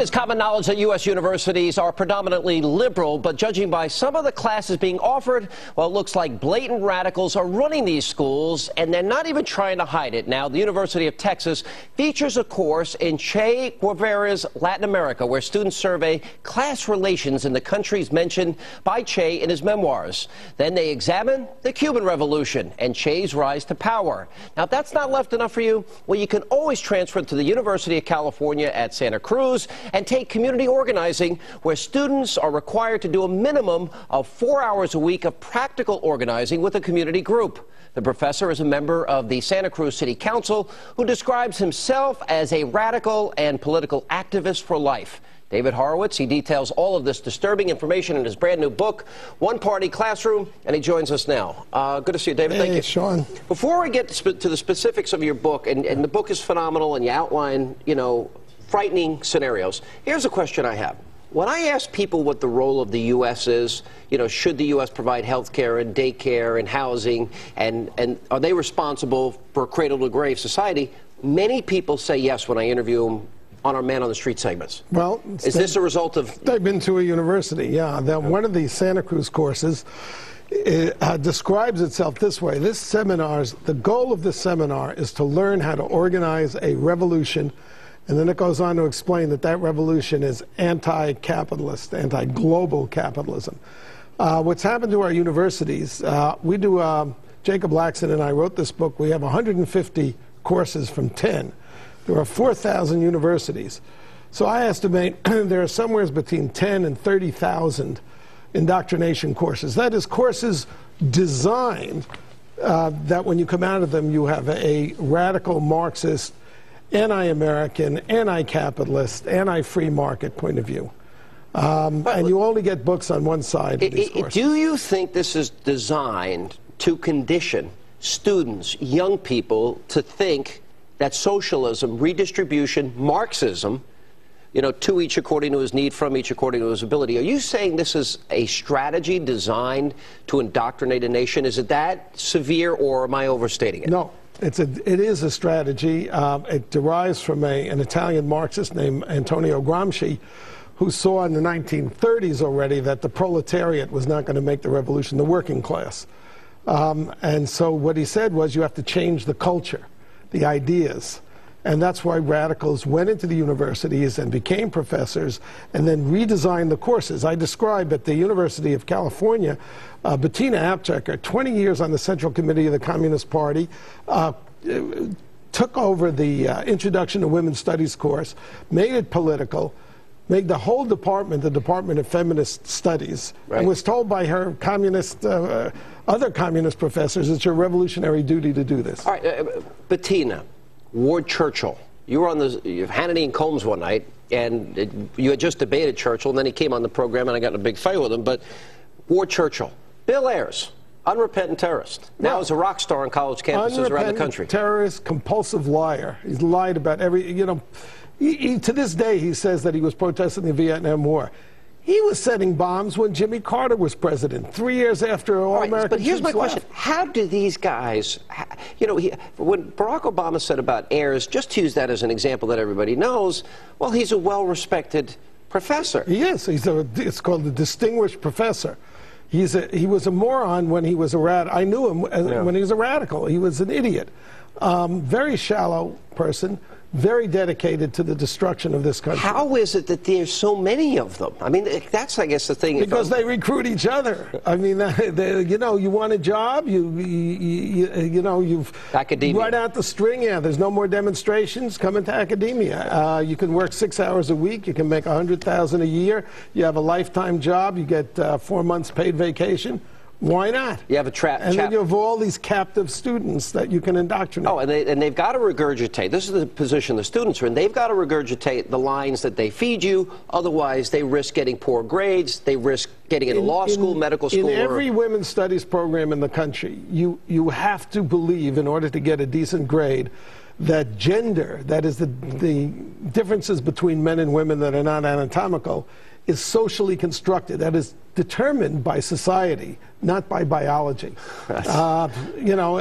It's common knowledge that U.S. universities are predominantly liberal, but judging by some of the classes being offered, well, it looks like blatant radicals are running these schools, and they're not even trying to hide it. Now, the University of Texas features a course in Che Guevara's Latin America, where students survey class relations in the countries mentioned by Che in his memoirs. Then they examine the Cuban Revolution and Che's rise to power. Now, if that's not left enough for you, well, you can always transfer to the University of California at Santa Cruz and take community organizing, where students are required to do a minimum of 4 hours a week of practical organizing with a community group. The professor is a member of the Santa Cruz City Council who describes himself as a radical and political activist for life. David Horowitz, he details all of this disturbing information in his brand new book, One Party Classroom, and he joins us now. Good to see you, David. Hey, thank you. Sean. Before we get to the specifics of your book, and the book is phenomenal, and you outline, frightening scenarios. Here's a question I have. When I ask people what the role of the U.S. is, should the U.S. provide health care and daycare and housing, and are they responsible for a cradle-to-grave society, many people say yes when I interview them on our Man on the Street segments. Well, is this a result of... They've been to a university, yeah. One of the Santa Cruz courses describes itself this way. The goal of this seminar is to learn how to organize a revolution. And then it goes on to explain that revolution is anti-capitalist, anti-global capitalism. What's happened to our universities, Jacob Laxton and I wrote this book. We have 150 courses from 10. There are 4,000 universities. So I estimate there are somewhere between 10 and 30,000 indoctrination courses. That is, courses designed that when you come out of them, you have a radical Marxist, anti-American, anti-capitalist, anti-free market point of view. And you only get books on one side of these courses. Do you think this is designed to condition students, young people, to think that socialism, redistribution, Marxism, to each according to his need, from each according to his ability? Are you saying this is a strategy designed to indoctrinate a nation? Is it that severe, or am I overstating it? No. It is a strategy. It derives from an Italian Marxist named Antonio Gramsci, who saw in the 1930s already that the proletariat was not going to make the revolution, the working class. And so what he said was, you have to change the culture, the ideas. And that's why radicals went into the universities and became professors and then redesigned the courses. I describe at the University of California, Bettina Apteker, 20 years on the Central Committee of the Communist Party, took over the Introduction to Women's Studies course, made it political, made the whole department the Department of Feminist Studies, right, and was told by her other communist professors, it's your revolutionary duty to do this. All right, Bettina, Ward Churchill, you were on the Hannity and Combs one night, and you had just debated Churchill, and then he came on the program, and I got in a big fight with him. But Ward Churchill, Bill Ayers, unrepentant terrorist, now is a rock star on college campuses around the country. Terrorist, compulsive liar. He's lied about every, to this day he says that he was protesting the Vietnam War. He was setting bombs when Jimmy Carter was president, 3 years after all American But here's my troops question. left. How do these guys, when Barack Obama said about Ayers, just to use that as an example that everybody knows, well, he's a well-respected professor. He is. It's called a distinguished professor. He was a moron when he was a radical. I knew him when he was a radical. He was an idiot. Very shallow person, very dedicated to the destruction of this country. How is it that there's so many of them? I mean, that's, I guess, the thing. Because they recruit each other. I mean, you want a job, you've academia. Right out the string. Yeah, there's no more demonstrations. Come into academia. You can work 6 hours a week. You can make $100,000 a year. You have a lifetime job. You get 4 months paid vacation. Why not? You have a trap. And then you have all these captive students that you can indoctrinate. Oh, and they've got to regurgitate. This is the position the students are in. They've got to regurgitate the lines that they feed you. Otherwise, they risk getting poor grades. They risk getting into law school, medical school. In every women's studies program in the country, you have to believe, in order to get a decent grade, that gender, that is the differences between men and women that are not anatomical, is socially constructed, that is determined by society, not by biology. You know,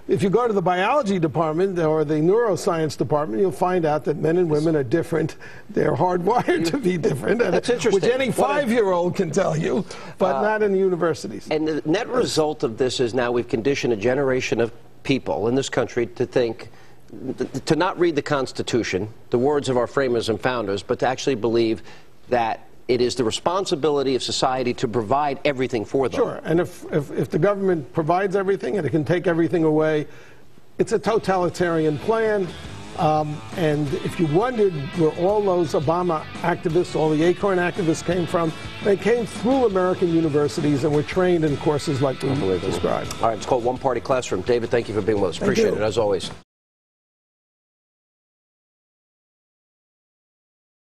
if you go to the biology department or the neuroscience department, you'll find out that men and women are different. They're hardwired to be different. That's interesting. Which any 5-year-old can tell you, but not in the universities. And the net result of this is now we've conditioned a generation of people in this country to think, to not read the Constitution, the words of our framers and founders, but to actually believe that it is the responsibility of society to provide everything for them. Sure, and if the government provides everything and it can take everything away, it's a totalitarian plan. And if you wondered where all those Obama activists, all the ACORN activists came from, they came through American universities and were trained in courses like we described. All right, it's called One Party Classroom. David, thank you for being with us. Appreciate it, as always.